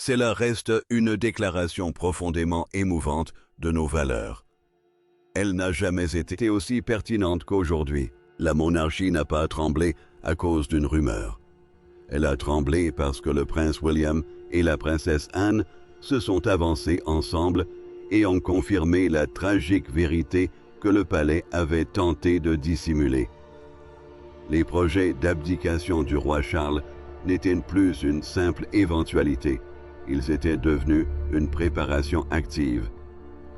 cela reste une déclaration profondément émouvante de nos valeurs. Elle n'a jamais été aussi pertinente qu'aujourd'hui. La monarchie n'a pas tremblé à cause d'une rumeur. Elle a tremblé parce que le prince William et la princesse Anne se sont avancés ensemble et ont confirmé la tragique vérité que le palais avait tenté de dissimuler. Les projets d'abdication du roi Charles n'étaient plus une simple éventualité. Ils étaient devenus une préparation active.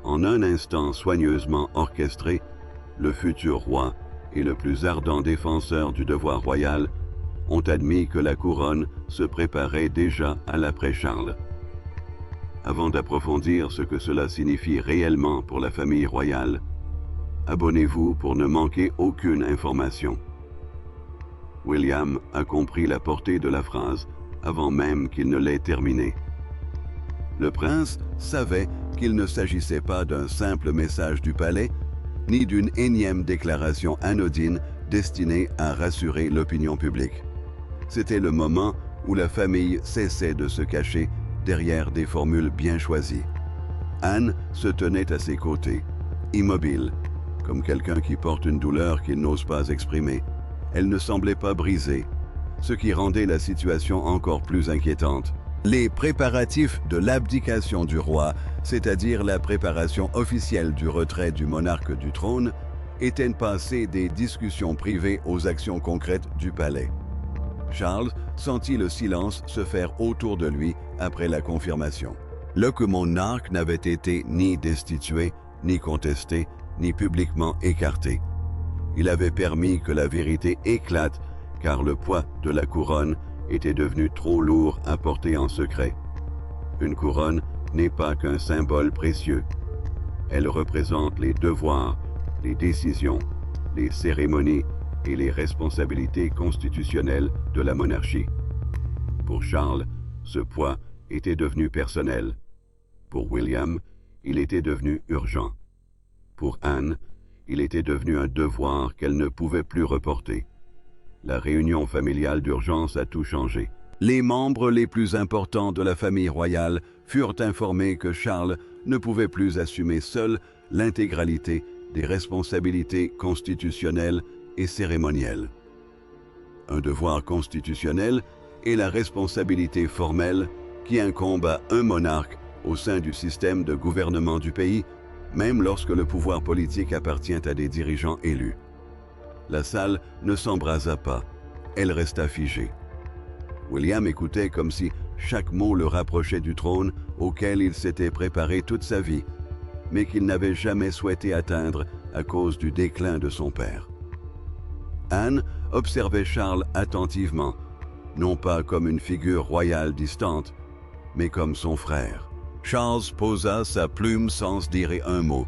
En un instant soigneusement orchestré, le futur roi et le plus ardent défenseur du devoir royal ont admis que la couronne se préparait déjà à l'après-Charles. Avant d'approfondir ce que cela signifie réellement pour la famille royale, abonnez-vous pour ne manquer aucune information. William a compris la portée de la phrase avant même qu'il ne l'ait terminée. Le prince savait qu'il ne s'agissait pas d'un simple message du palais, ni d'une énième déclaration anodine destinée à rassurer l'opinion publique. C'était le moment où la famille cessait de se cacher derrière des formules bien choisies. Anne se tenait à ses côtés, immobile, comme quelqu'un qui porte une douleur qu'il n'ose pas exprimer. Elle ne semblait pas brisée, ce qui rendait la situation encore plus inquiétante. Les préparatifs de l'abdication du roi, c'est-à-dire la préparation officielle du retrait du monarque du trône, étaient passés des discussions privées aux actions concrètes du palais. Charles sentit le silence se faire autour de lui après la confirmation. Le monarque n'avait été ni destitué, ni contesté, ni publiquement écarté. Il avait permis que la vérité éclate car le poids de la couronne était devenu trop lourd à porter en secret. Une couronne n'est pas qu'un symbole précieux. Elle représente les devoirs, les décisions, les cérémonies et les responsabilités constitutionnelles de la monarchie. Pour Charles, ce poids était devenu personnel. Pour William, il était devenu urgent. Pour Anne, il était devenu un devoir qu'elle ne pouvait plus reporter. La réunion familiale d'urgence a tout changé. Les membres les plus importants de la famille royale furent informés que Charles ne pouvait plus assumer seul l'intégralité des responsabilités constitutionnelles et cérémonielles. Un devoir constitutionnel est la responsabilité formelle qui incombe à un monarque au sein du système de gouvernement du pays, même lorsque le pouvoir politique appartient à des dirigeants élus. La salle ne s'embrasa pas, elle resta figée. William écoutait comme si chaque mot le rapprochait du trône auquel il s'était préparé toute sa vie, mais qu'il n'avait jamais souhaité atteindre à cause du déclin de son père. Anne observait Charles attentivement, non pas comme une figure royale distante, mais comme son frère. Charles posa sa plume sans dire un mot.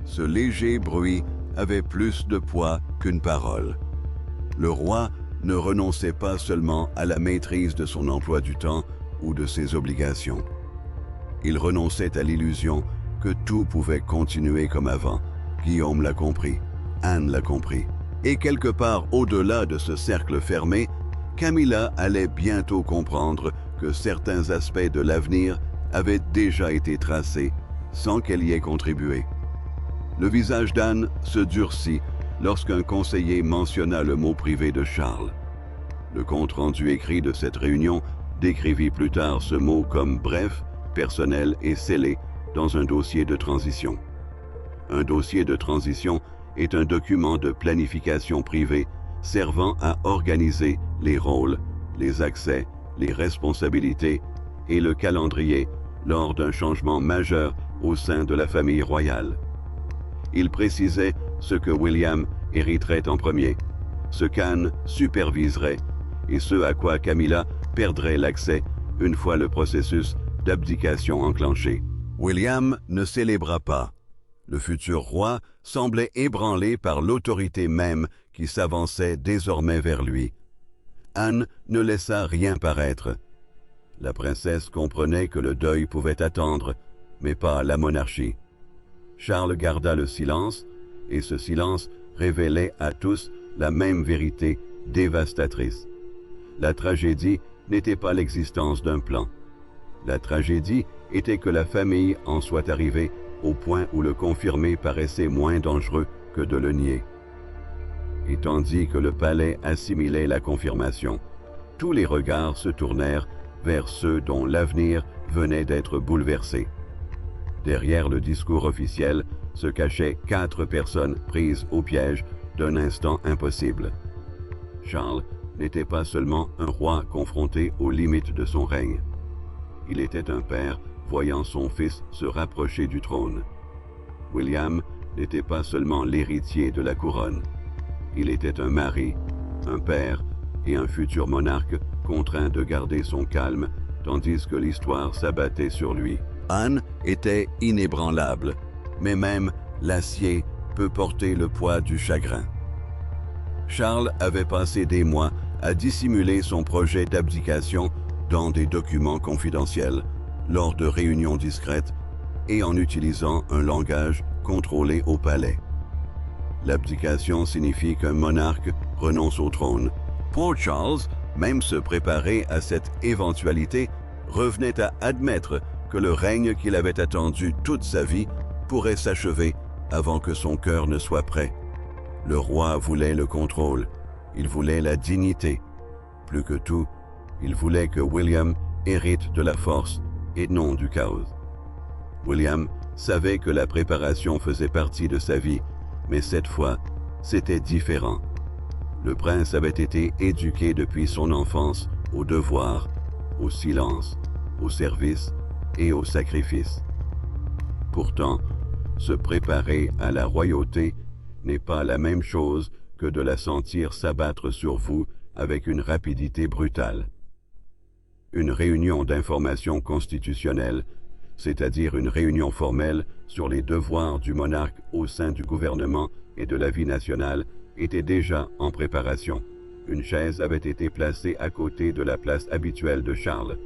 Ce léger bruit avait plus de poids qu'une parole. Le roi ne renonçait pas seulement à la maîtrise de son emploi du temps ou de ses obligations. Il renonçait à l'illusion que tout pouvait continuer comme avant. Guillaume l'a compris, Anne l'a compris. Et quelque part au-delà de ce cercle fermé, Camilla allait bientôt comprendre que certains aspects de l'avenir avaient déjà été tracés sans qu'elle y ait contribué. Le visage d'Anne se durcit lorsqu'un conseiller mentionna le mot privé de Charles. Le compte-rendu écrit de cette réunion décrivit plus tard ce mot comme bref, personnel et scellé dans un dossier de transition. Un dossier de transition est un document de planification privée servant à organiser les rôles, les accès, les responsabilités et le calendrier lors d'un changement majeur au sein de la famille royale. Il précisait ce que William hériterait en premier, ce qu'Anne superviserait et ce à quoi Camilla perdrait l'accès une fois le processus d'abdication enclenché. William ne célébra pas. Le futur roi semblait ébranlé par l'autorité même qui s'avançait désormais vers lui. Anne ne laissa rien paraître. La princesse comprenait que le deuil pouvait attendre, mais pas la monarchie. Charles garda le silence, et ce silence révélait à tous la même vérité dévastatrice. La tragédie n'était pas l'existence d'un plan. La tragédie était que la famille en soit arrivée au point où le confirmer paraissait moins dangereux que de le nier. Et tandis que le palais assimilait la confirmation, tous les regards se tournèrent vers ceux dont l'avenir venait d'être bouleversé. Derrière le discours officiel se cachaient 4 personnes prises au piège d'un instant impossible. Charles n'était pas seulement un roi confronté aux limites de son règne. Il était un père voyant son fils se rapprocher du trône. William n'était pas seulement l'héritier de la couronne. Il était un mari, un père et un futur monarque contraint de garder son calme tandis que l'histoire s'abattait sur lui. Anne était inébranlable, mais même l'acier peut porter le poids du chagrin. Charles avait passé des mois à dissimuler son projet d'abdication dans des documents confidentiels, lors de réunions discrètes et en utilisant un langage contrôlé au palais. L'abdication signifie qu'un monarque renonce au trône. Pour Charles, même se préparer à cette éventualité revenait à admettre que le règne qu'il avait attendu toute sa vie pourrait s'achever avant que son cœur ne soit prêt. Le roi voulait le contrôle, il voulait la dignité. Plus que tout, il voulait que William hérite de la force et non du chaos. William savait que la préparation faisait partie de sa vie, mais cette fois, c'était différent. Le prince avait été éduqué depuis son enfance au devoir, au silence, au service et au sacrifice. Pourtant, se préparer à la royauté n'est pas la même chose que de la sentir s'abattre sur vous avec une rapidité brutale. Une réunion d'information constitutionnelle, c'est-à-dire une réunion formelle sur les devoirs du monarque au sein du gouvernement et de la vie nationale, était déjà en préparation. Une chaise avait été placée à côté de la place habituelle de Charles.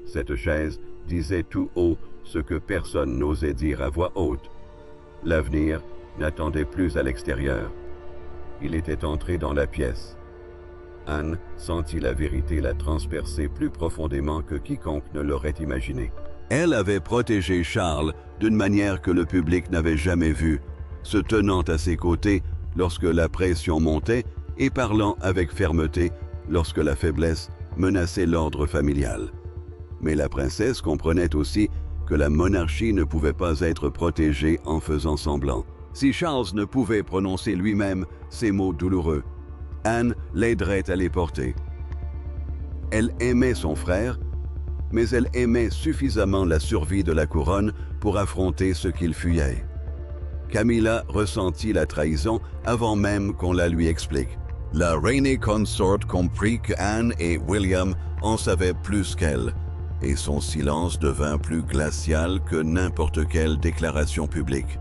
Cette chaise disait tout haut ce que personne n'osait dire à voix haute. L'avenir n'attendait plus à l'extérieur. Il était entré dans la pièce. Anne sentit la vérité la transpercer plus profondément que quiconque ne l'aurait imaginé. Elle avait protégé Charles d'une manière que le public n'avait jamais vue, se tenant à ses côtés lorsque la pression montait et parlant avec fermeté lorsque la faiblesse menaçait l'ordre familial. Mais la princesse comprenait aussi que la monarchie ne pouvait pas être protégée en faisant semblant. Si Charles ne pouvait prononcer lui-même ces mots douloureux, Anne l'aiderait à les porter. Elle aimait son frère, mais elle aimait suffisamment la survie de la couronne pour affronter ce qu'il fuyait. Camilla ressentit la trahison avant même qu'on la lui explique. La reine consort comprit que Anne et William en savaient plus qu'elle, et son silence devint plus glacial que n'importe quelle déclaration publique.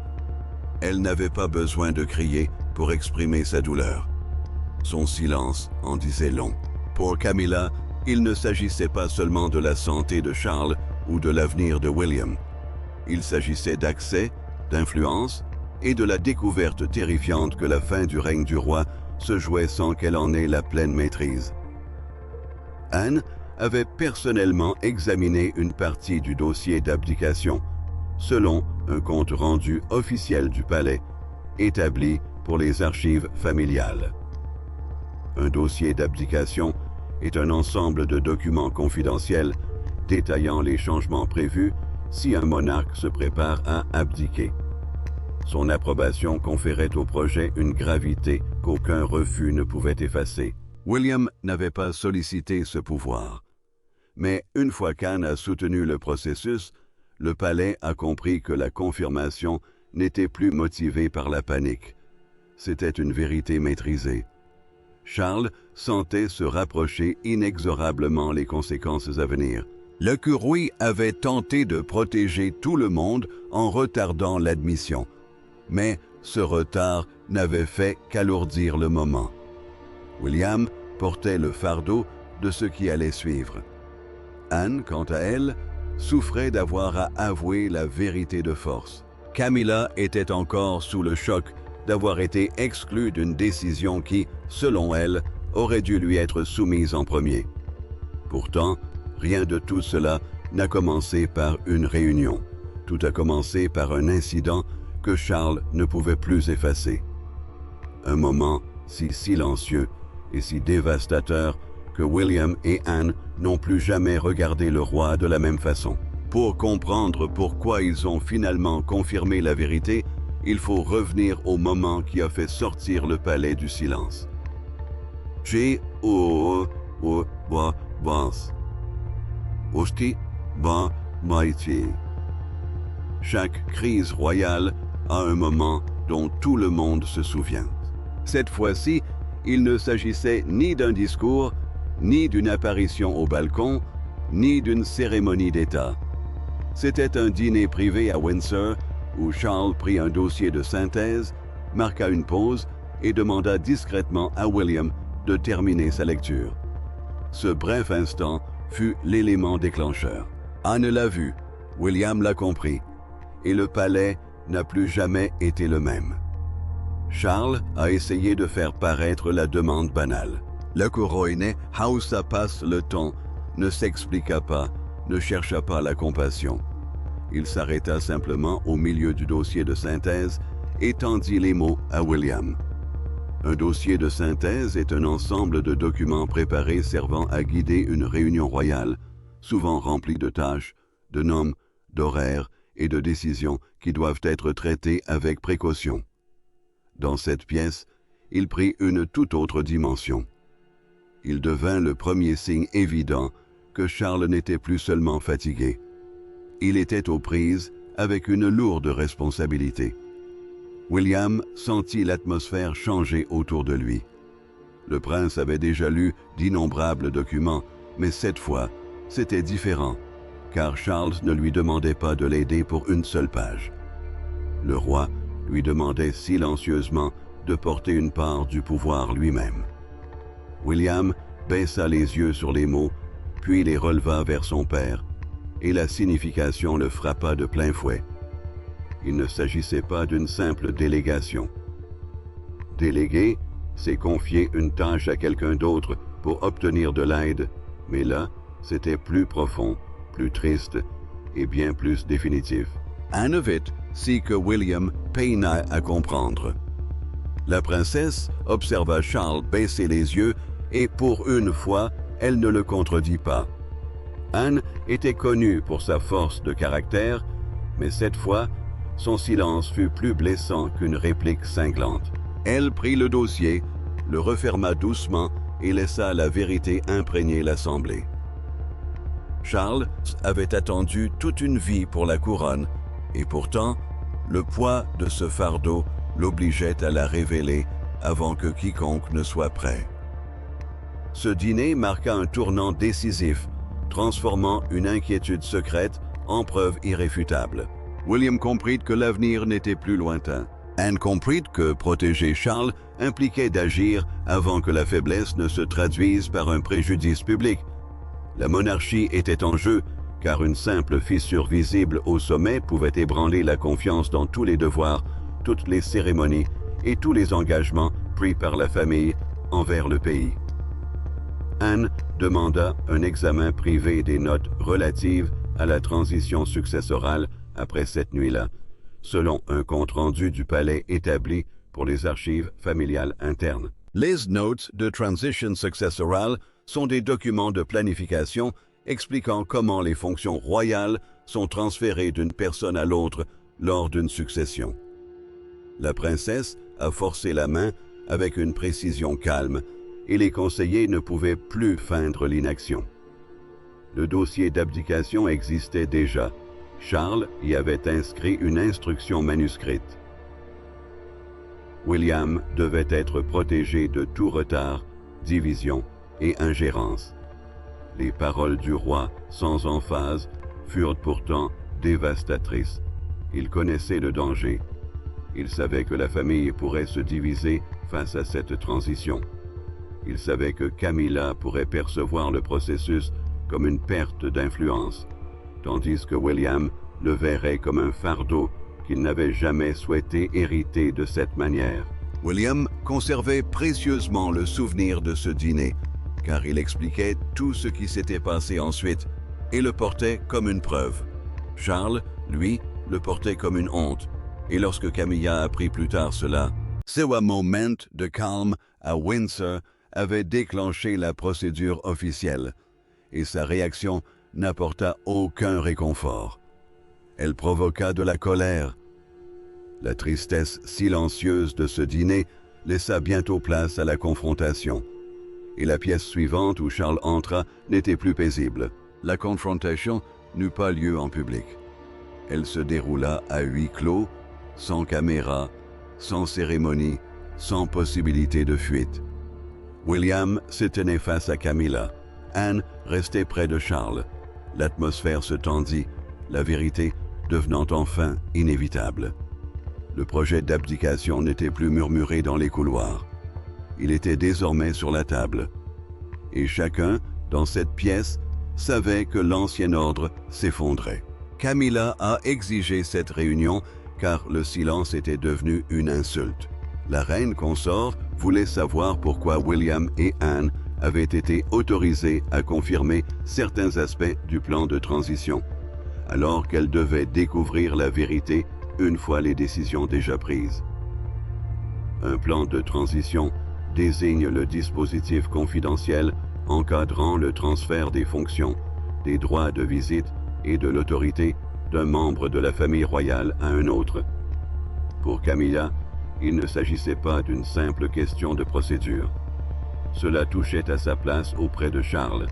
Elle n'avait pas besoin de crier pour exprimer sa douleur. Son silence en disait long. Pour Camilla, il ne s'agissait pas seulement de la santé de Charles ou de l'avenir de William. Il s'agissait d'accès, d'influence et de la découverte terrifiante que la fin du règne du roi se jouait sans qu'elle en ait la pleine maîtrise. Anne avait personnellement examiné une partie du dossier d'abdication, selon un compte rendu officiel du palais, établi pour les archives familiales. Un dossier d'abdication est un ensemble de documents confidentiels détaillant les changements prévus si un monarque se prépare à abdiquer. Son approbation conférait au projet une gravité qu'aucun refus ne pouvait effacer. William n'avait pas sollicité ce pouvoir. Mais une fois qu'Anne a soutenu le processus, le palais a compris que la confirmation n'était plus motivée par la panique. C'était une vérité maîtrisée. Charles sentait se rapprocher inexorablement les conséquences à venir. Le Curuy avait tenté de protéger tout le monde en retardant l'admission. Mais ce retard n'avait fait qu'alourdir le moment. William portait le fardeau de ce qui allait suivre. Anne, quant à elle, souffrait d'avoir à avouer la vérité de force. Camilla était encore sous le choc d'avoir été exclue d'une décision qui, selon elle, aurait dû lui être soumise en premier. Pourtant, rien de tout cela n'a commencé par une réunion. Tout a commencé par un incident que Charles ne pouvait plus effacer. Un moment si silencieux et si dévastateur que William et Anne n'ont plus jamais regardé le roi de la même façon. Pour comprendre pourquoi ils ont finalement confirmé la vérité, il faut revenir au moment qui a fait sortir le palais du silence. Chaque crise royale a un moment dont tout le monde se souvient. Cette fois-ci, il ne s'agissait ni d'un discours, ni d'une apparition au balcon, ni d'une cérémonie d'État. C'était un dîner privé à Windsor où Charles prit un dossier de synthèse, marqua une pause et demanda discrètement à William de terminer sa lecture. Ce bref instant fut l'élément déclencheur. Anne l'a vu, William l'a compris, et le palais n'a plus jamais été le même. Charles a essayé de faire paraître la demande banale. Le couronné haussa passe le ton, ne s'expliqua pas, ne chercha pas la compassion. Il s'arrêta simplement au milieu du dossier de synthèse et tendit les mots à William. Un dossier de synthèse est un ensemble de documents préparés servant à guider une réunion royale, souvent remplie de tâches, de noms, d'horaires et de décisions qui doivent être traitées avec précaution. Dans cette pièce, il prit une toute autre dimension. Il devint le premier signe évident que Charles n'était plus seulement fatigué. Il était aux prises avec une lourde responsabilité. William sentit l'atmosphère changer autour de lui. Le prince avait déjà lu d'innombrables documents, mais cette fois, c'était différent, car Charles ne lui demandait pas de l'aider pour une seule page. Le roi lui demandait silencieusement de porter une part du pouvoir lui-même. William baissa les yeux sur les mots, puis les releva vers son père, et la signification le frappa de plein fouet. Il ne s'agissait pas d'une simple délégation. Déléguer, c'est confier une tâche à quelqu'un d'autre pour obtenir de l'aide, mais là, c'était plus profond, plus triste et bien plus définitif. Anne vite si que William peina à comprendre. La princesse observa Charles baisser les yeux et pour une fois, elle ne le contredit pas. Anne était connue pour sa force de caractère, mais cette fois, son silence fut plus blessant qu'une réplique cinglante. Elle prit le dossier, le referma doucement et laissa la vérité imprégner l'assemblée. Charles avait attendu toute une vie pour la couronne, et pourtant, le poids de ce fardeau l'obligeait à la révéler avant que quiconque ne soit prêt. Ce dîner marqua un tournant décisif, transformant une inquiétude secrète en preuve irréfutable. William comprit que l'avenir n'était plus lointain. Anne comprit que protéger Charles impliquait d'agir avant que la faiblesse ne se traduise par un préjudice public. La monarchie était en jeu, car une simple fissure visible au sommet pouvait ébranler la confiance dans tous les devoirs, toutes les cérémonies et tous les engagements pris par la famille envers le pays. Anne demanda un examen privé des notes relatives à la transition successorale après cette nuit-là, selon un compte-rendu du palais établi pour les archives familiales internes. Les notes de transition successorale sont des documents de planification expliquant comment les fonctions royales sont transférées d'une personne à l'autre lors d'une succession. La princesse a forcé la main avec une précision calme et les conseillers ne pouvaient plus feindre l'inaction. Le dossier d'abdication existait déjà. Charles y avait inscrit une instruction manuscrite. William devait être protégé de tout retard, division et ingérence. Les paroles du roi, sans emphase, furent pourtant dévastatrices. Il connaissait le danger. Il savait que la famille pourrait se diviser face à cette transition. Il savait que Camilla pourrait percevoir le processus comme une perte d'influence, tandis que William le verrait comme un fardeau qu'il n'avait jamais souhaité hériter de cette manière. William conservait précieusement le souvenir de ce dîner, car il expliquait tout ce qui s'était passé ensuite, et le portait comme une preuve. Charles, lui, le portait comme une honte. Et lorsque Camilla apprit plus tard cela, ce moment de calme à Windsor avait déclenché la procédure officielle, et sa réaction n'apporta aucun réconfort. Elle provoqua de la colère. La tristesse silencieuse de ce dîner laissa bientôt place à la confrontation. Et la pièce suivante où Charles entra n'était plus paisible. La confrontation n'eut pas lieu en public. Elle se déroula à huis clos, sans caméra, sans cérémonie, sans possibilité de fuite. William se tenait face à Camilla. Anne restait près de Charles. L'atmosphère se tendit, la vérité devenant enfin inévitable. Le projet d'abdication n'était plus murmuré dans les couloirs. Il était désormais sur la table. Et chacun, dans cette pièce, savait que l'ancien ordre s'effondrait. Camilla a exigé cette réunion car le silence était devenu une insulte. La reine consort voulait savoir pourquoi William et Anne avaient été autorisés à confirmer certains aspects du plan de transition, alors qu'elle devait découvrir la vérité une fois les décisions déjà prises. Un plan de transition désigne le dispositif confidentiel encadrant le transfert des fonctions, des droits de visite et de l'autorité d'un membre de la famille royale à un autre. Pour Camilla, il ne s'agissait pas d'une simple question de procédure. Cela touchait à sa place auprès de Charles,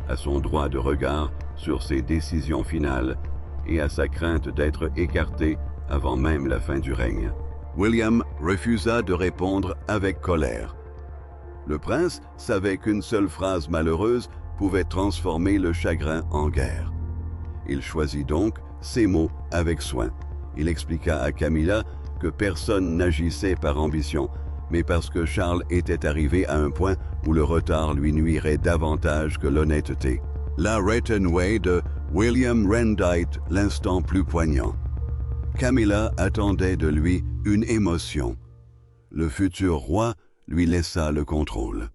à son droit de regard sur ses décisions finales et à sa crainte d'être écarté avant même la fin du règne. William refusa de répondre avec colère. Le prince savait qu'une seule phrase malheureuse pouvait transformer le chagrin en guerre. Il choisit donc ces mots avec soin. Il expliqua à Camilla que personne n'agissait par ambition, mais parce que Charles était arrivé à un point où le retard lui nuirait davantage que l'honnêteté. La Retenway de William rendit l'instant plus poignant. Camilla attendait de lui une émotion. Le futur roi lui laissa le contrôle.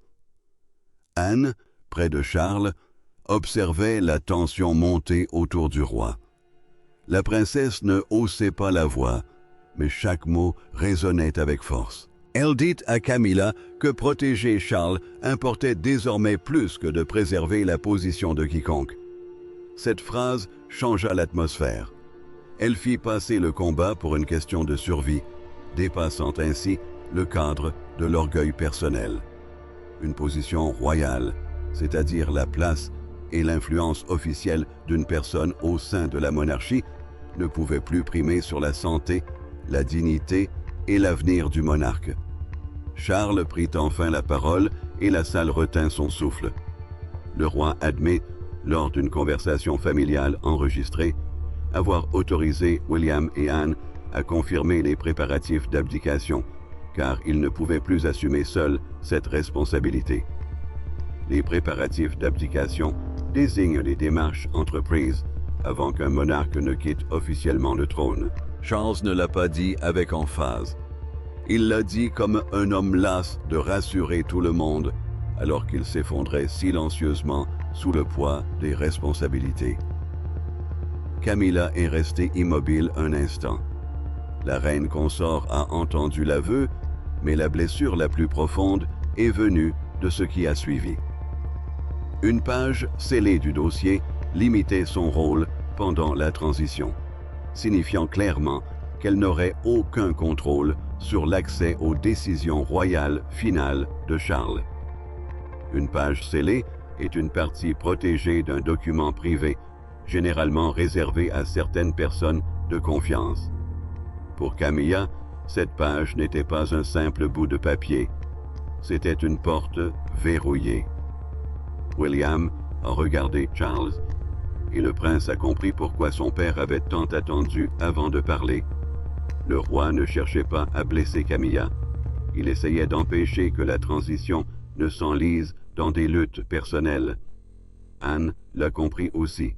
Anne, près de Charles, observait la tension monter autour du roi. La princesse ne haussait pas la voix, mais chaque mot résonnait avec force. Elle dit à Camilla que protéger Charles importait désormais plus que de préserver la position de quiconque. Cette phrase changea l'atmosphère. Elle fit passer le combat pour une question de survie, dépassant ainsi le cadre de l'orgueil personnel. Une position royale, c'est-à-dire la place et l'influence officielle d'une personne au sein de la monarchie, ne pouvait plus primer sur la santé, la dignité et l'avenir du monarque. Charles prit enfin la parole et la salle retint son souffle. Le roi admet, lors d'une conversation familiale enregistrée, avoir autorisé William et Anne à confirmer les préparatifs d'abdication, car il ne pouvait plus assumer seul cette responsabilité. Les préparatifs d'abdication désignent les démarches entreprises avant qu'un monarque ne quitte officiellement le trône. Charles ne l'a pas dit avec emphase. Il l'a dit comme un homme las de rassurer tout le monde, alors qu'il s'effondrait silencieusement sous le poids des responsabilités. Camilla est restée immobile un instant. La reine consort a entendu l'aveu, mais la blessure la plus profonde est venue de ce qui a suivi. Une page scellée du dossier limitait son rôle pendant la transition, signifiant clairement qu'elle n'aurait aucun contrôle sur l'accès aux décisions royales finales de Charles. Une page scellée est une partie protégée d'un document privé, généralement réservé à certaines personnes de confiance. Pour Camilla, cette page n'était pas un simple bout de papier, c'était une porte verrouillée. William a regardé Charles, et le prince a compris pourquoi son père avait tant attendu avant de parler. Le roi ne cherchait pas à blesser Camilla, il essayait d'empêcher que la transition ne s'enlise dans des luttes personnelles. Anne l'a compris aussi.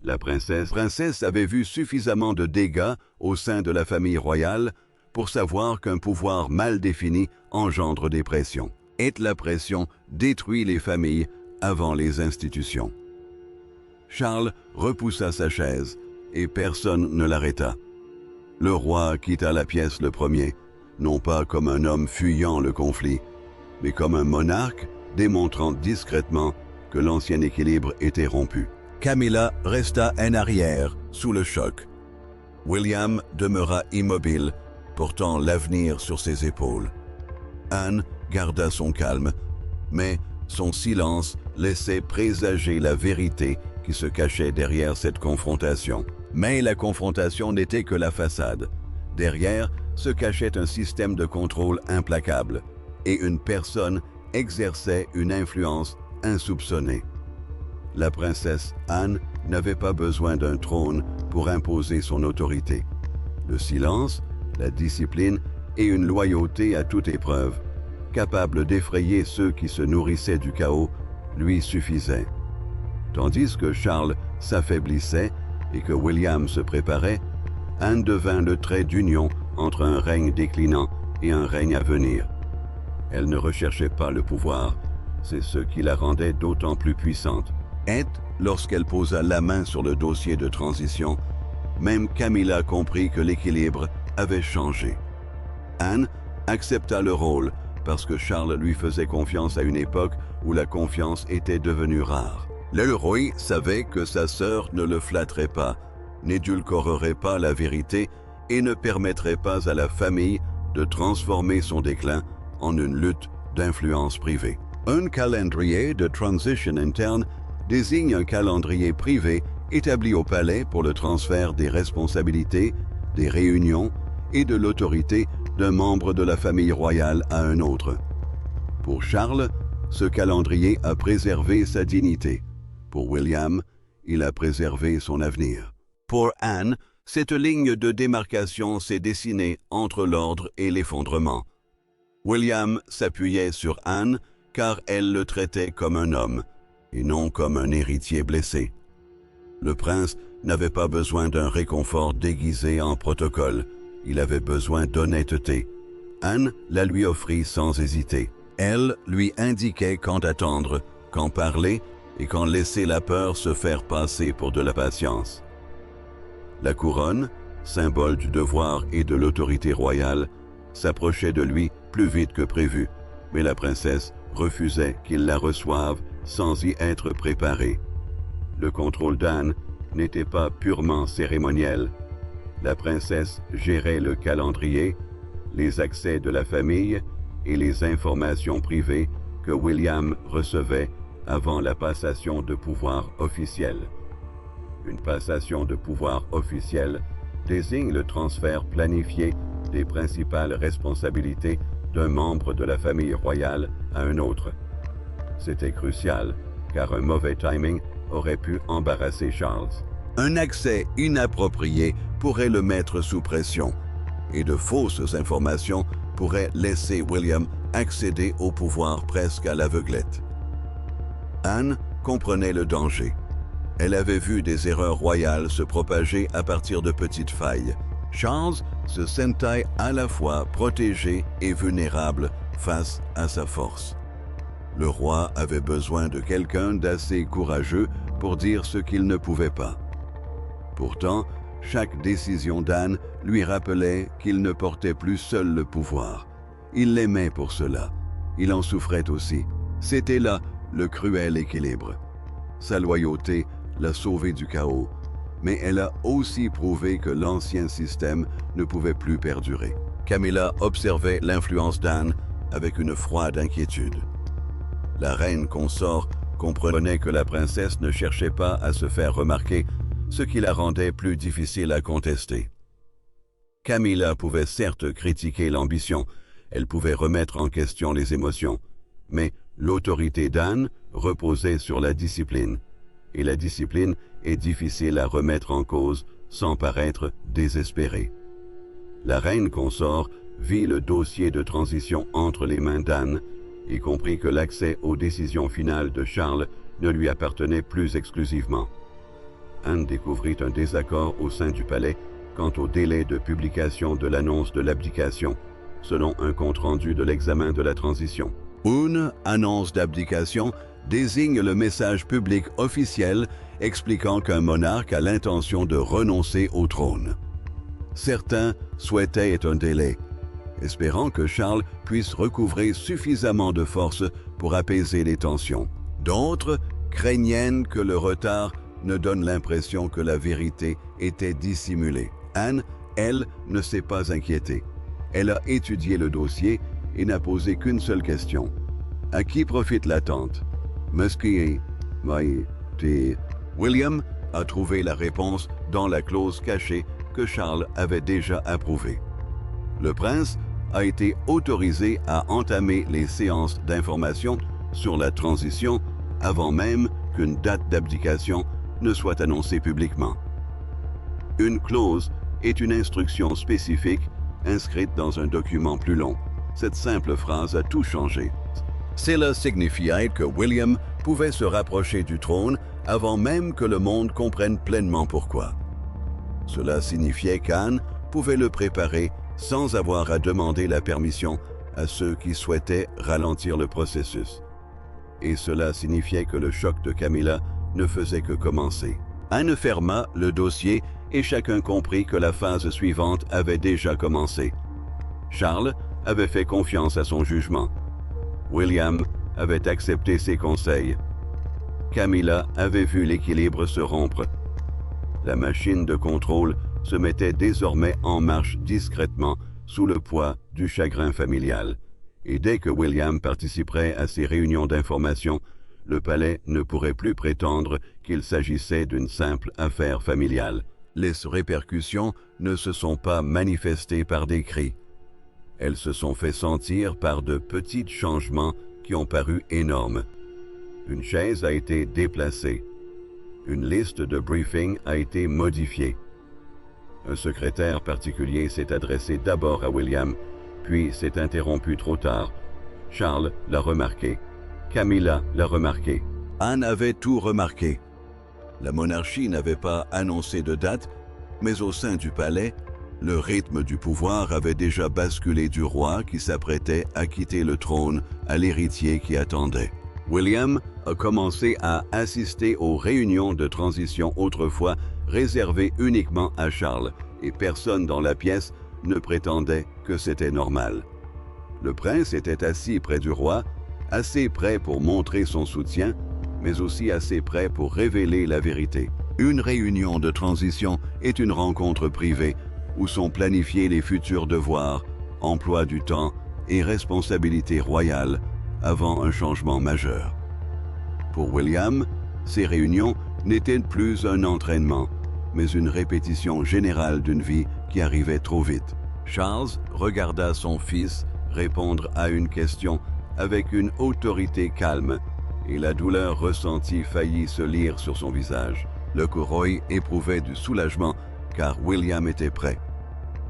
La princesse avait vu suffisamment de dégâts au sein de la famille royale pour savoir qu'un pouvoir mal défini engendre des pressions. Et la pression détruit les familles avant les institutions. Charles repoussa sa chaise et personne ne l'arrêta. Le roi quitta la pièce le premier, non pas comme un homme fuyant le conflit, mais comme un monarque démontrant discrètement que l'ancien équilibre était rompu. Camilla resta en arrière, sous le choc. William demeura immobile, portant l'avenir sur ses épaules. Anne garda son calme, mais son silence laissait présager la vérité qui se cachait derrière cette confrontation. Mais la confrontation n'était que la façade. Derrière se cachait un système de contrôle implacable, et une personne exerçait une influence insoupçonnée. La princesse Anne n'avait pas besoin d'un trône pour imposer son autorité. Le silence, la discipline et une loyauté à toute épreuve, capable d'effrayer ceux qui se nourrissaient du chaos, lui suffisaient. Tandis que Charles s'affaiblissait et que William se préparait, Anne devint le trait d'union entre un règne déclinant et un règne à venir. Elle ne recherchait pas le pouvoir, c'est ce qui la rendait d'autant plus puissante. Et, lorsqu'elle posa la main sur le dossier de transition, même Camilla comprit que l'équilibre avait changé. Anne accepta le rôle parce que Charles lui faisait confiance à une époque où la confiance était devenue rare. Le roi savait que sa sœur ne le flatterait pas, n'édulcorerait pas la vérité et ne permettrait pas à la famille de transformer son déclin en une lutte d'influence privée. Un calendrier de transition interne désigne un calendrier privé établi au palais pour le transfert des responsabilités, des réunions et de l'autorité d'un membre de la famille royale à un autre. Pour Charles, ce calendrier a préservé sa dignité. Pour William, il a préservé son avenir. Pour Anne, cette ligne de démarcation s'est dessinée entre l'ordre et l'effondrement. William s'appuyait sur Anne car elle le traitait comme un homme et non comme un héritier blessé. Le prince n'avait pas besoin d'un réconfort déguisé en protocole, il avait besoin d'honnêteté. Anne la lui offrit sans hésiter. Elle lui indiquait quand attendre, quand parler et quand laisser la peur se faire passer pour de la patience. La couronne, symbole du devoir et de l'autorité royale, s'approchait de lui plus vite que prévu, mais la princesse refusait qu'il la reçoive sans y être préparée. Le contrôle d'Anne n'était pas purement cérémoniel. La princesse gérait le calendrier, les accès de la famille et les informations privées que William recevait avant la passation de pouvoir officielle. Une passation de pouvoir officielle désigne le transfert planifié des principales responsabilités d'un membre de la famille royale à un autre. C'était crucial, car un mauvais timing aurait pu embarrasser Charles. Un accès inapproprié pourrait le mettre sous pression, et de fausses informations pourraient laisser William accéder au pouvoir presque à l'aveuglette. Anne comprenait le danger. Elle avait vu des erreurs royales se propager à partir de petites failles. Charles se sentait à la fois protégé et vulnérable face à sa force. Le roi avait besoin de quelqu'un d'assez courageux pour dire ce qu'il ne pouvait pas. Pourtant, chaque décision d'Anne lui rappelait qu'il ne portait plus seul le pouvoir. Il l'aimait pour cela. Il en souffrait aussi. C'était là le cruel équilibre. Sa loyauté l'a sauvé du chaos, mais elle a aussi prouvé que l'ancien système ne pouvait plus perdurer. Camilla observait l'influence d'Anne avec une froide inquiétude. La reine consort comprenait que la princesse ne cherchait pas à se faire remarquer, ce qui la rendait plus difficile à contester. Camilla pouvait certes critiquer l'ambition, elle pouvait remettre en question les émotions, mais l'autorité d'Anne reposait sur la discipline, et la discipline est difficile à remettre en cause sans paraître désespérée. La reine consort vit le dossier de transition entre les mains d'Anne et comprit que l'accès aux décisions finales de Charles ne lui appartenait plus exclusivement. Anne découvrit un désaccord au sein du palais quant au délai de publication de l'annonce de l'abdication, selon un compte-rendu de l'examen de la transition. Une annonce d'abdication désigne le message public officiel expliquant qu'un monarque a l'intention de renoncer au trône. Certains souhaitaient un délai, espérant que Charles puisse recouvrer suffisamment de force pour apaiser les tensions. D'autres craignaient que le retard ne donne l'impression que la vérité était dissimulée. Anne, elle, ne s'est pas inquiétée. Elle a étudié le dossier et n'a posé qu'une seule question. À qui profite l'attente? William a trouvé la réponse dans la clause cachée que Charles avait déjà approuvée. Le prince a été autorisé à entamer les séances d'information sur la transition avant même qu'une date d'abdication ne soit annoncée publiquement. Une clause est une instruction spécifique inscrite dans un document plus long. Cette simple phrase a tout changé. Cela signifiait que William pouvait se rapprocher du trône avant même que le monde comprenne pleinement pourquoi. Cela signifiait qu'Anne pouvait le préparer sans avoir à demander la permission à ceux qui souhaitaient ralentir le processus. Et cela signifiait que le choc de Camilla ne faisait que commencer. Anne ferma le dossier et chacun comprit que la phase suivante avait déjà commencé. Charles avait fait confiance à son jugement. William avait accepté ses conseils. Camilla avait vu l'équilibre se rompre. La machine de contrôle se mettait désormais en marche discrètement sous le poids du chagrin familial. Et dès que William participerait à ces réunions d'information, le palais ne pourrait plus prétendre qu'il s'agissait d'une simple affaire familiale. Les répercussions ne se sont pas manifestées par des cris. Elles se sont fait sentir par de petits changements qui ont paru énormes. Une chaise a été déplacée. Une liste de briefing a été modifiée. Un secrétaire particulier s'est adressé d'abord à William, puis s'est interrompu trop tard. Charles l'a remarqué. Camilla l'a remarqué. Anne avait tout remarqué. La monarchie n'avait pas annoncé de date, mais au sein du palais, le rythme du pouvoir avait déjà basculé du roi qui s'apprêtait à quitter le trône à l'héritier qui attendait. William a commencé à assister aux réunions de transition autrefois réservées uniquement à Charles, et personne dans la pièce ne prétendait que c'était normal. Le prince était assis près du roi, assez près pour montrer son soutien, mais aussi assez près pour révéler la vérité. Une réunion de transition est une rencontre privée où sont planifiés les futurs devoirs, emploi du temps et responsabilités royales avant un changement majeur. Pour William, ces réunions n'étaient plus un entraînement, mais une répétition générale d'une vie qui arrivait trop vite. Charles regarda son fils répondre à une question avec une autorité calme, et la douleur ressentie faillit se lire sur son visage. Le courroie éprouvait du soulagement car William était prêt.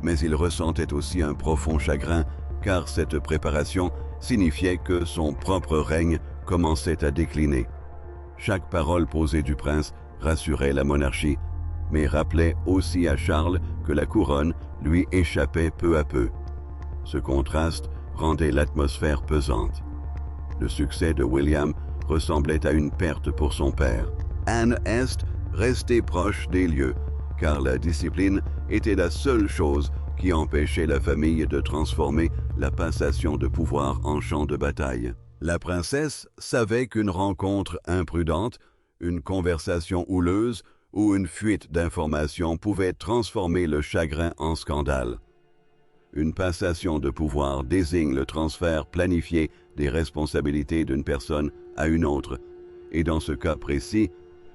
Mais il ressentait aussi un profond chagrin car cette préparation signifiait que son propre règne commençait à décliner. Chaque parole posée du prince rassurait la monarchie, mais rappelait aussi à Charles que la couronne lui échappait peu à peu. Ce contraste rendait l'atmosphère pesante. Le succès de William ressemblait à une perte pour son père. Anne Est restait proche des lieux, car la discipline était la seule chose qui empêchait la famille de transformer la passation de pouvoir en champ de bataille. La princesse savait qu'une rencontre imprudente, une conversation houleuse ou une fuite d'informations pouvait transformer le chagrin en scandale. Une passation de pouvoir désigne le transfert planifié des responsabilités d'une personne à une autre, et dans ce cas précis,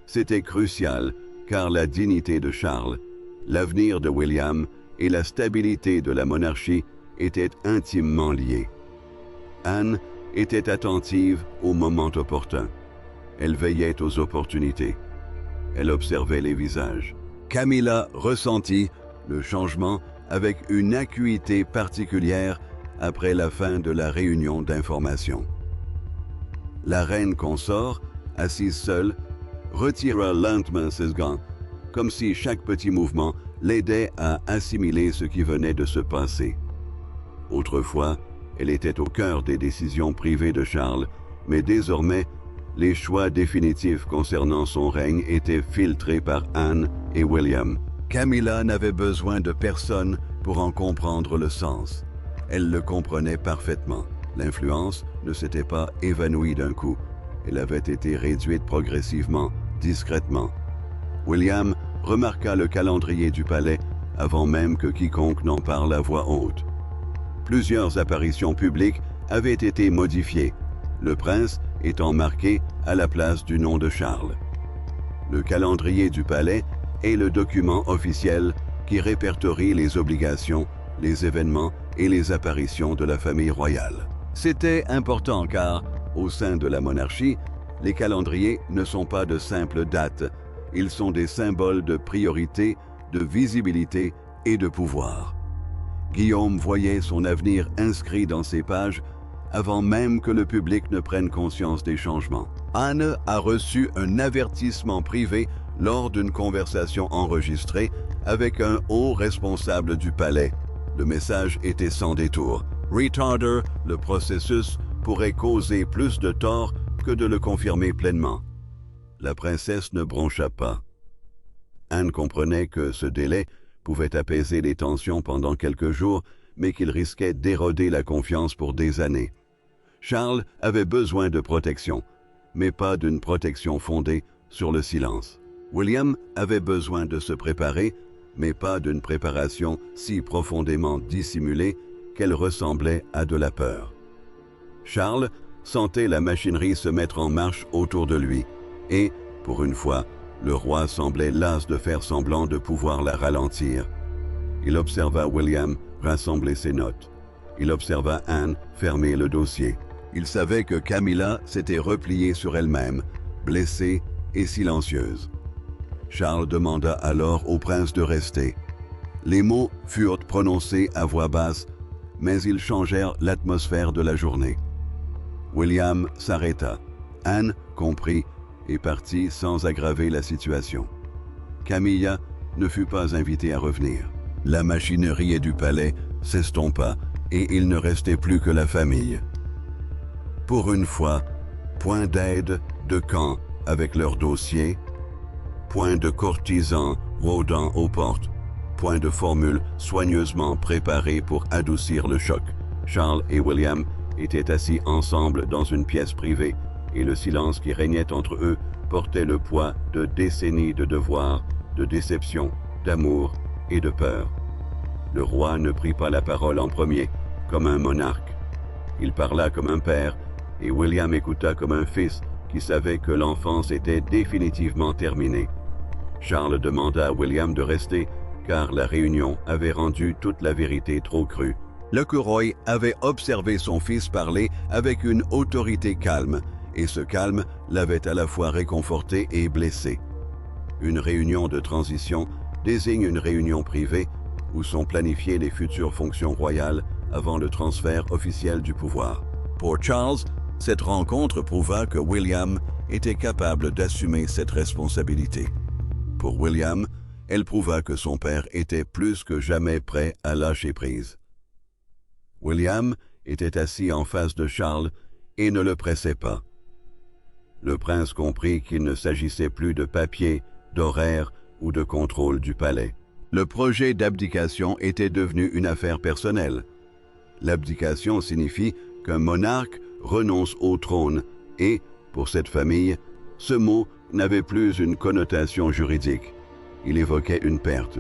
c'était crucial car la dignité de Charles, l'avenir de William et la stabilité de la monarchie étaient intimement liés. Anne était attentive au moment opportun. Elle veillait aux opportunités. Elle observait les visages. Camilla ressentit le changement avec une acuité particulière après la fin de la réunion d'information. La reine consort, assise seule, retira lentement ses gants, comme si chaque petit mouvement l'aidait à assimiler ce qui venait de se passer. Autrefois, elle était au cœur des décisions privées de Charles, mais désormais, les choix définitifs concernant son règne étaient filtrés par Anne et William. Camilla n'avait besoin de personne pour en comprendre le sens. Elle le comprenait parfaitement. L'influence ne s'était pas évanouie d'un coup. Elle avait été réduite progressivement, discrètement. William remarqua le calendrier du palais avant même que quiconque n'en parle à voix haute. Plusieurs apparitions publiques avaient été modifiées, le prince étant marqué à la place du nom de Charles. Le calendrier du palais est le document officiel qui répertorie les obligations, les événements et les apparitions de la famille royale. C'était important car, au sein de la monarchie, les calendriers ne sont pas de simples dates, ils sont des symboles de priorité, de visibilité et de pouvoir. Guillaume voyait son avenir inscrit dans ces pages avant même que le public ne prenne conscience des changements. Anne a reçu un avertissement privé lors d'une conversation enregistrée avec un haut responsable du palais. Le message était sans détour. Retarder le processus pourrait causer plus de tort que de le confirmer pleinement. La princesse ne broncha pas. Anne comprenait que ce délai pouvait apaiser les tensions pendant quelques jours, mais qu'il risquait d'éroder la confiance pour des années. Charles avait besoin de protection, mais pas d'une protection fondée sur le silence. William avait besoin de se préparer, mais pas d'une préparation si profondément dissimulée qu'elle ressemblait à de la peur. Charles sentait la machinerie se mettre en marche autour de lui, et, pour une fois, le roi semblait las de faire semblant de pouvoir la ralentir. Il observa William rassembler ses notes. Il observa Anne fermer le dossier. Il savait que Camilla s'était repliée sur elle-même, blessée et silencieuse. Charles demanda alors au prince de rester. Les mots furent prononcés à voix basse, mais ils changèrent l'atmosphère de la journée. William s'arrêta. Anne comprit et partit sans aggraver la situation. Camilla ne fut pas invitée à revenir. La machinerie du palais s'estompa et il ne restait plus que la famille. Pour une fois, point d'aide de camp avec leur dossier, point de courtisans rôdant aux portes, point de formule soigneusement préparée pour adoucir le choc. Charles et William étaient assis ensemble dans une pièce privée, et le silence qui régnait entre eux portait le poids de décennies de devoirs, de déception, d'amour et de peur. Le roi ne prit pas la parole en premier, comme un monarque. Il parla comme un père, et William écouta comme un fils qui savait que l'enfance était définitivement terminée. Charles demanda à William de rester, car la réunion avait rendu toute la vérité trop crue. L'écureuil avait observé son fils parler avec une autorité calme, et ce calme l'avait à la fois réconforté et blessé. Une réunion de transition désigne une réunion privée où sont planifiées les futures fonctions royales avant le transfert officiel du pouvoir. Pour Charles, cette rencontre prouva que William était capable d'assumer cette responsabilité. Pour William, elle prouva que son père était plus que jamais prêt à lâcher prise. William était assis en face de Charles et ne le pressait pas. Le prince comprit qu'il ne s'agissait plus de papier, d'horaire ou de contrôle du palais. Le projet d'abdication était devenu une affaire personnelle. L'abdication signifie qu'un monarque renonce au trône et, pour cette famille, ce mot n'avait plus une connotation juridique. Il évoquait une perte.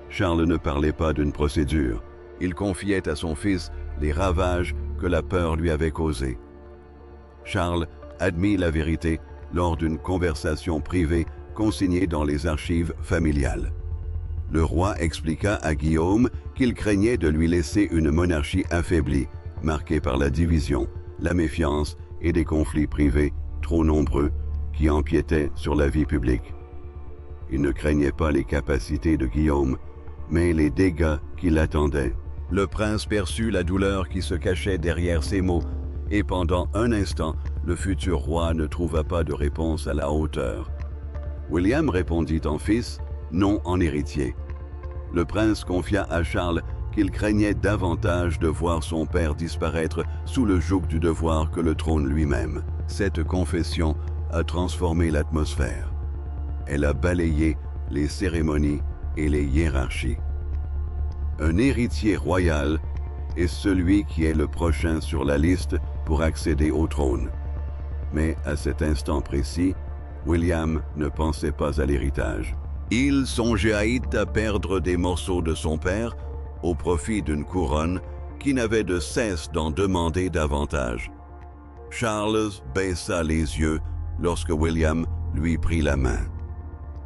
Charles ne parlait pas d'une procédure. Il confiait à son fils les ravages que la peur lui avait causés. Charles admit la vérité lors d'une conversation privée consignée dans les archives familiales. Le roi expliqua à Guillaume qu'il craignait de lui laisser une monarchie affaiblie, marquée par la division, la méfiance et des conflits privés trop nombreux qui empiétaient sur la vie publique. Il ne craignait pas les capacités de Guillaume, mais les dégâts qui l'attendaient. Le prince perçut la douleur qui se cachait derrière ces mots, et pendant un instant, le futur roi ne trouva pas de réponse à la hauteur. William répondit en fils, non en héritier. Le prince confia à Charles qu'il craignait davantage de voir son père disparaître sous le joug du devoir que le trône lui-même. Cette confession a transformé l'atmosphère. Elle a balayé les cérémonies et les hiérarchies. Un héritier royal est celui qui est le prochain sur la liste pour accéder au trône. Mais à cet instant précis, William ne pensait pas à l'héritage. Il songeait à perdre des morceaux de son père au profit d'une couronne qui n'avait de cesse d'en demander davantage. Charles baissa les yeux lorsque William lui prit la main.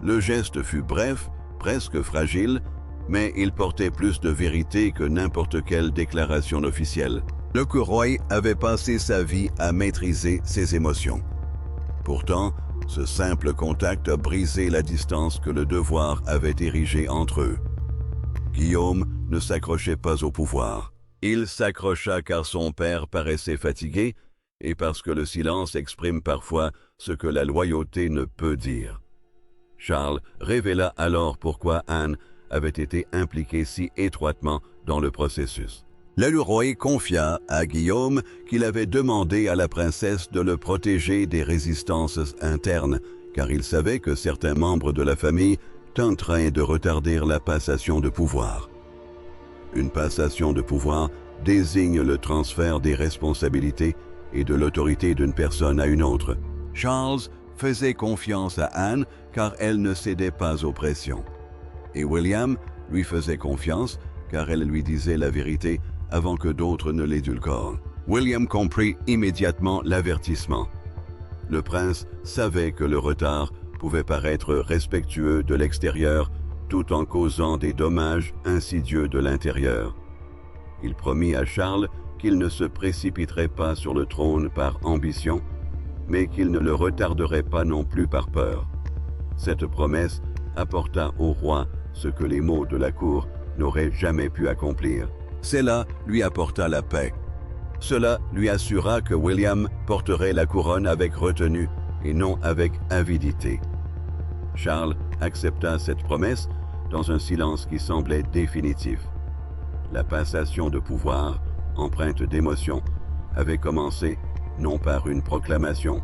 Le geste fut bref, presque fragile, mais il portait plus de vérité que n'importe quelle déclaration officielle. Le roi avait passé sa vie à maîtriser ses émotions. Pourtant, ce simple contact a brisé la distance que le devoir avait érigée entre eux. Guillaume ne s'accrochait pas au pouvoir. Il s'accrocha car son père paraissait fatigué et parce que le silence exprime parfois ce que la loyauté ne peut dire. Charles révéla alors pourquoi Anne avait été impliquée si étroitement dans le processus. Le roi confia à Guillaume qu'il avait demandé à la princesse de le protéger des résistances internes, car il savait que certains membres de la famille tenteraient de retarder la passation de pouvoir. Une passation de pouvoir désigne le transfert des responsabilités et de l'autorité d'une personne à une autre. Charles faisait confiance à Anne car elle ne cédait pas aux pressions. Et William lui faisait confiance car elle lui disait la vérité avant que d'autres ne l'édulcorent. William comprit immédiatement l'avertissement. Le prince savait que le retard pouvait paraître respectueux de l'extérieur tout en causant des dommages insidieux de l'intérieur. Il promit à Charles qu'il ne se précipiterait pas sur le trône par ambition, mais qu'il ne le retarderait pas non plus par peur. Cette promesse apporta au roi ce que les mots de la cour n'auraient jamais pu accomplir. Cela lui apporta la paix. Cela lui assura que William porterait la couronne avec retenue et non avec avidité. Charles accepta cette promesse dans un silence qui semblait définitif. La passation de pouvoir, empreinte d'émotion, avait commencé non par une proclamation,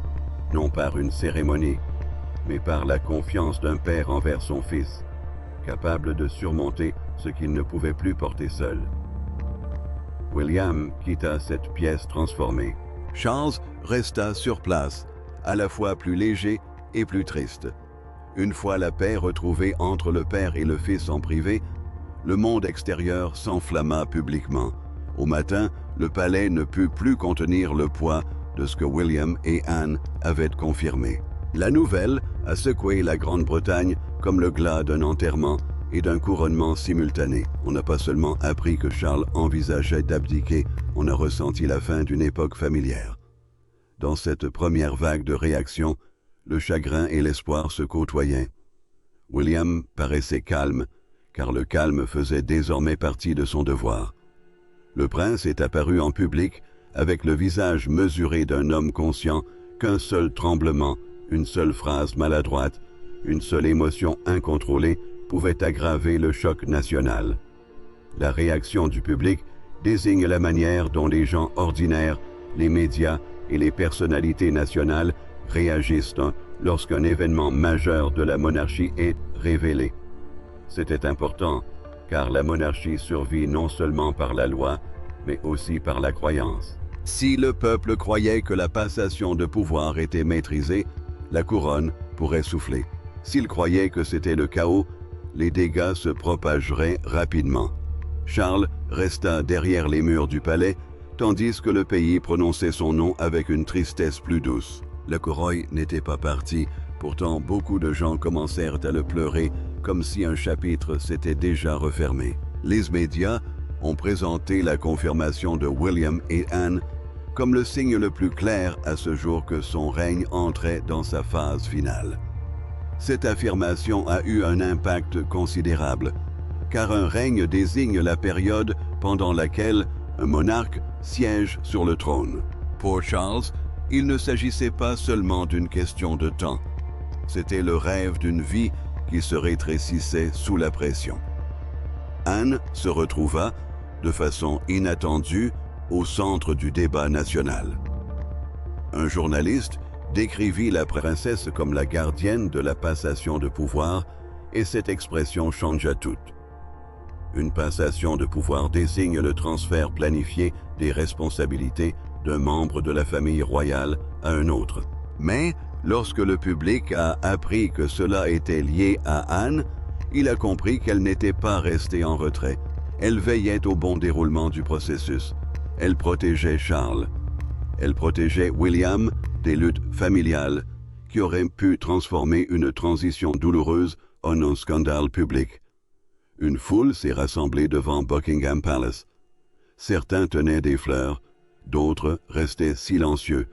non par une cérémonie, mais par la confiance d'un père envers son fils, capable de surmonter ce qu'il ne pouvait plus porter seul. William quitta cette pièce transformée. Charles resta sur place, à la fois plus léger et plus triste. Une fois la paix retrouvée entre le père et le fils en privé, le monde extérieur s'enflamma publiquement. Au matin, le palais ne put plus contenir le poids de ce que William et Anne avaient confirmé. La nouvelle a secoué la Grande-Bretagne comme le glas d'un enterrement et d'un couronnement simultané. On n'a pas seulement appris que Charles envisageait d'abdiquer, on a ressenti la fin d'une époque familière. Dans cette première vague de réaction, le chagrin et l'espoir se côtoyaient. William paraissait calme, car le calme faisait désormais partie de son devoir. Le prince est apparu en public avec le visage mesuré d'un homme conscient qu'un seul tremblement, une seule phrase maladroite, une seule émotion incontrôlée pouvait aggraver le choc national. La réaction du public désigne la manière dont les gens ordinaires, les médias et les personnalités nationales réagissent lorsqu'un événement majeur de la monarchie est révélé. C'était important, car la monarchie survit non seulement par la loi, mais aussi par la croyance. Si le peuple croyait que la passation de pouvoir était maîtrisée, la couronne pourrait souffler. S'il croyait que c'était le chaos, les dégâts se propageraient rapidement. Charles resta derrière les murs du palais, tandis que le pays prononçait son nom avec une tristesse plus douce. Le roi n'était pas parti, pourtant beaucoup de gens commencèrent à le pleurer comme si un chapitre s'était déjà refermé. Les médias ont présenté la confirmation de William et Anne comme le signe le plus clair à ce jour que son règne entrait dans sa phase finale. Cette affirmation a eu un impact considérable, car un règne désigne la période pendant laquelle un monarque siège sur le trône. Pour Charles, il ne s'agissait pas seulement d'une question de temps. C'était le rêve d'une vie qui se rétrécissait sous la pression. Anne se retrouva, de façon inattendue, au centre du débat national. Un journaliste décrivit la princesse comme la gardienne de la passation de pouvoir, et cette expression changea tout. Une passation de pouvoir désigne le transfert planifié des responsabilités d'un membre de la famille royale à un autre. Mais, lorsque le public a appris que cela était lié à Anne, il a compris qu'elle n'était pas restée en retrait. Elle veillait au bon déroulement du processus. Elle protégeait Charles. Elle protégeait William des luttes familiales qui auraient pu transformer une transition douloureuse en un scandale public. Une foule s'est rassemblée devant Buckingham Palace. Certains tenaient des fleurs, d'autres restaient silencieux,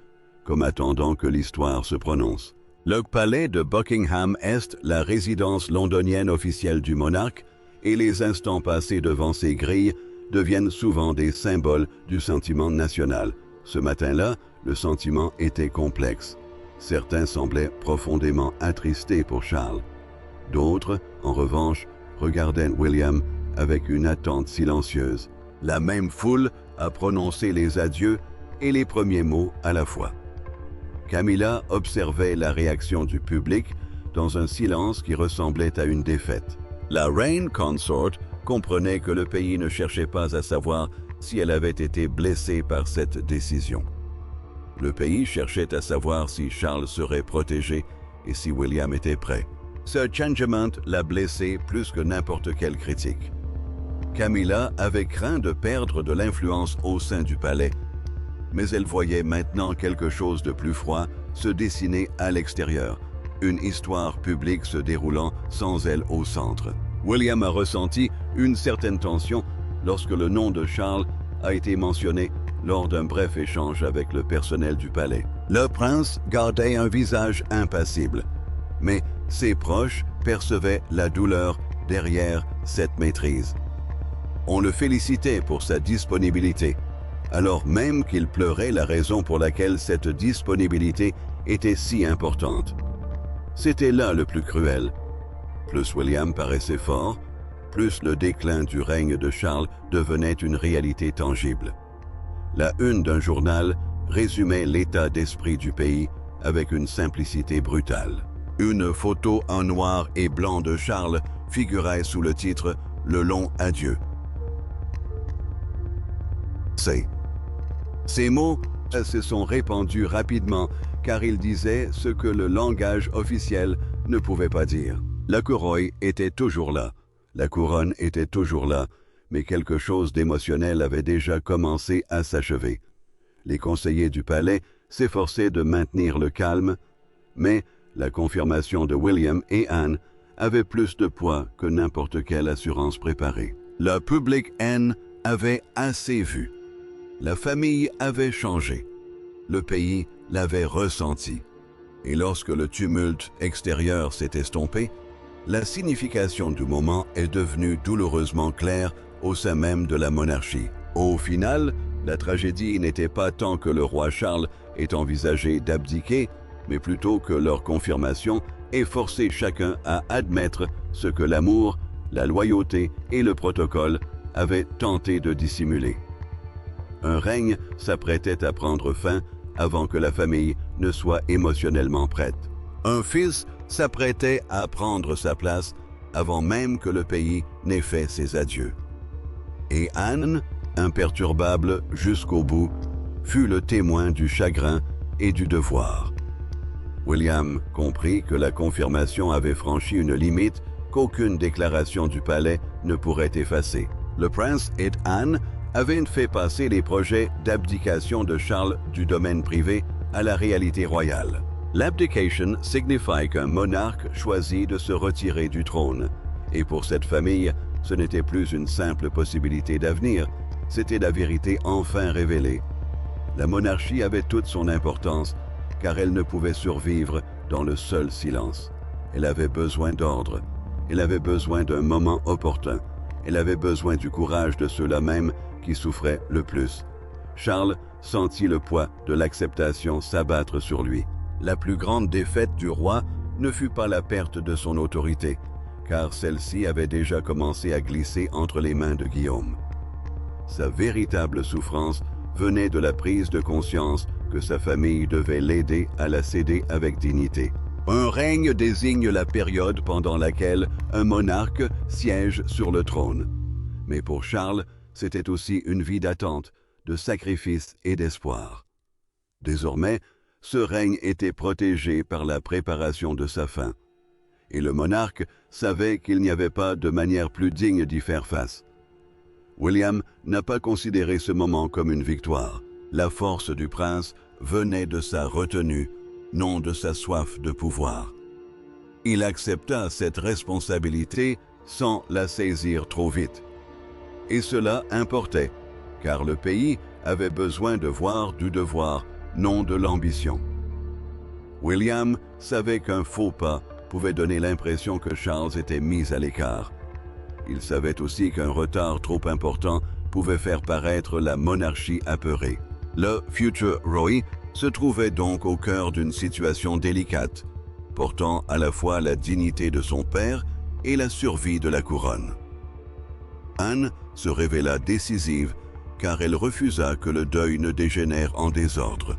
comme attendant que l'histoire se prononce. Le palais de Buckingham est la résidence londonienne officielle du monarque, et les instants passés devant ces grilles deviennent souvent des symboles du sentiment national. Ce matin-là, le sentiment était complexe. Certains semblaient profondément attristés pour Charles. D'autres, en revanche, regardaient William avec une attente silencieuse. La même foule a prononcé les adieux et les premiers mots à la fois. Camilla observait la réaction du public dans un silence qui ressemblait à une défaite. La reine consort comprenait que le pays ne cherchait pas à savoir si elle avait été blessée par cette décision. Le pays cherchait à savoir si Charles serait protégé et si William était prêt. Ce changement l'a blessé plus que n'importe quelle critique. Camilla avait craint de perdre de l'influence au sein du palais, mais elle voyait maintenant quelque chose de plus froid se dessiner à l'extérieur, une histoire publique se déroulant sans elle au centre. William a ressenti une certaine tension lorsque le nom de Charles a été mentionné lors d'un bref échange avec le personnel du palais. Le prince gardait un visage impassible, mais ses proches percevaient la douleur derrière cette maîtrise. On le félicitait pour sa disponibilité, alors même qu'il pleurait la raison pour laquelle cette disponibilité était si importante. C'était là le plus cruel. Plus William paraissait fort, plus le déclin du règne de Charles devenait une réalité tangible. La une d'un journal résumait l'état d'esprit du pays avec une simplicité brutale. Une photo en noir et blanc de Charles figurait sous le titre « Le long adieu ». Ces mots se sont répandus rapidement car ils disaient ce que le langage officiel ne pouvait pas dire. La couronne était toujours là, la couronne était toujours là, mais quelque chose d'émotionnel avait déjà commencé à s'achever. Les conseillers du palais s'efforçaient de maintenir le calme, mais la confirmation de William et Anne avait plus de poids que n'importe quelle assurance préparée. Le public Anne avait assez vu. La famille avait changé. Le pays l'avait ressenti. Et lorsque le tumulte extérieur s'est estompé, la signification du moment est devenue douloureusement claire au sein même de la monarchie. Au final, la tragédie n'était pas tant que le roi Charles ait envisagé d'abdiquer, mais plutôt que leur confirmation ait forcé chacun à admettre ce que l'amour, la loyauté et le protocole avaient tenté de dissimuler. Un règne s'apprêtait à prendre fin avant que la famille ne soit émotionnellement prête. Un fils s'apprêtait à prendre sa place avant même que le pays n'ait fait ses adieux. Et Anne, imperturbable jusqu'au bout, fut le témoin du chagrin et du devoir. William comprit que la confirmation avait franchi une limite qu'aucune déclaration du palais ne pourrait effacer. Le prince et Anne avaient fait passer les projets d'abdication de Charles du domaine privé à la réalité royale. L'abdication signifie qu'un monarque choisit de se retirer du trône, et pour cette famille, ce n'était plus une simple possibilité d'avenir, c'était la vérité enfin révélée. La monarchie avait toute son importance, car elle ne pouvait survivre dans le seul silence. Elle avait besoin d'ordre, elle avait besoin d'un moment opportun, elle avait besoin du courage de ceux-là même qui souffraient le plus. Charles sentit le poids de l'acceptation s'abattre sur lui. La plus grande défaite du roi ne fut pas la perte de son autorité, car celle-ci avait déjà commencé à glisser entre les mains de Guillaume. Sa véritable souffrance venait de la prise de conscience que sa famille devait l'aider à la céder avec dignité. Un règne désigne la période pendant laquelle un monarque siège sur le trône. Mais pour Charles, c'était aussi une vie d'attente, de sacrifice et d'espoir. Désormais, ce règne était protégé par la préparation de sa fin. Et le monarque savait qu'il n'y avait pas de manière plus digne d'y faire face. William n'a pas considéré ce moment comme une victoire. La force du prince venait de sa retenue, non de sa soif de pouvoir. Il accepta cette responsabilité sans la saisir trop vite. Et cela importait, car le pays avait besoin de voir du devoir, non de l'ambition. William savait qu'un faux pas pouvait donner l'impression que Charles était mis à l'écart. Il savait aussi qu'un retard trop important pouvait faire paraître la monarchie apeurée. Le futur roi se trouvait donc au cœur d'une situation délicate, portant à la fois la dignité de son père et la survie de la couronne. Anne se révéla décisive car elle refusa que le deuil ne dégénère en désordre.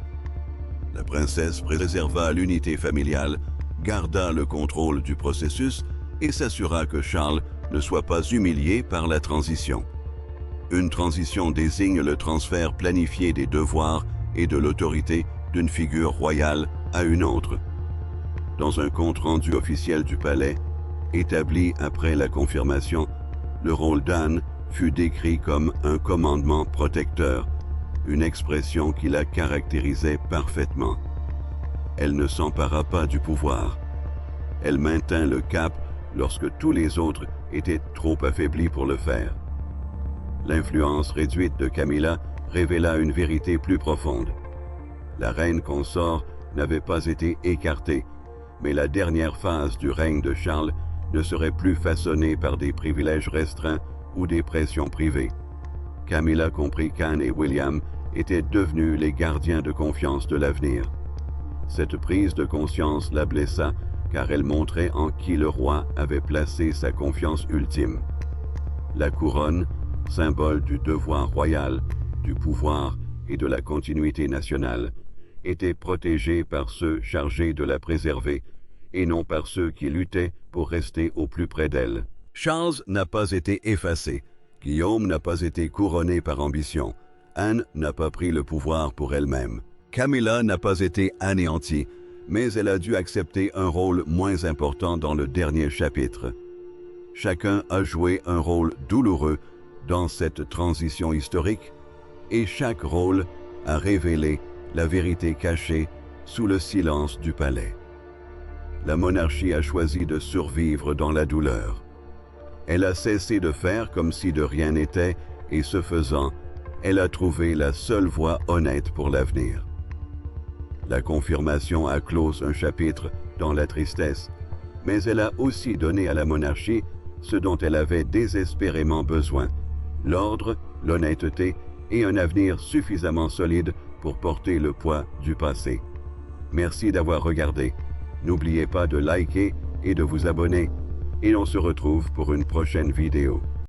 La princesse préserva l'unité familiale, garda le contrôle du processus et s'assura que Charles ne soit pas humilié par la transition. Une transition désigne le transfert planifié des devoirs et de l'autorité d'une figure royale à une autre. Dans un compte-rendu officiel du palais, établi après la confirmation, le rôle d'Anne fut décrit comme un commandement protecteur, une expression qui la caractérisait parfaitement. Elle ne s'empara pas du pouvoir. Elle maintint le cap lorsque tous les autres étaient trop affaiblis pour le faire. L'influence réduite de Camilla révéla une vérité plus profonde. La reine consort n'avait pas été écartée, mais la dernière phase du règne de Charles ne serait plus façonnée par des privilèges restreints ou des pressions privées. Camilla comprit qu'Anne et William étaient devenus les gardiens de confiance de l'avenir. Cette prise de conscience la blessa car elle montrait en qui le roi avait placé sa confiance ultime. La couronne, symbole du devoir royal, du pouvoir et de la continuité nationale, était protégée par ceux chargés de la préserver et non par ceux qui luttaient pour rester au plus près d'elle. Charles n'a pas été effacé, Guillaume n'a pas été couronné par ambition, Anne n'a pas pris le pouvoir pour elle-même. Camilla n'a pas été anéantie, mais elle a dû accepter un rôle moins important dans le dernier chapitre. Chacun a joué un rôle douloureux dans cette transition historique, et chaque rôle a révélé la vérité cachée sous le silence du palais. La monarchie a choisi de survivre dans la douleur. Elle a cessé de faire comme si de rien n'était, et ce faisant, elle a trouvé la seule voie honnête pour l'avenir. La confirmation a clos un chapitre dans la tristesse, mais elle a aussi donné à la monarchie ce dont elle avait désespérément besoin, l'ordre, l'honnêteté et un avenir suffisamment solide pour porter le poids du passé. Merci d'avoir regardé. N'oubliez pas de liker et de vous abonner, et on se retrouve pour une prochaine vidéo.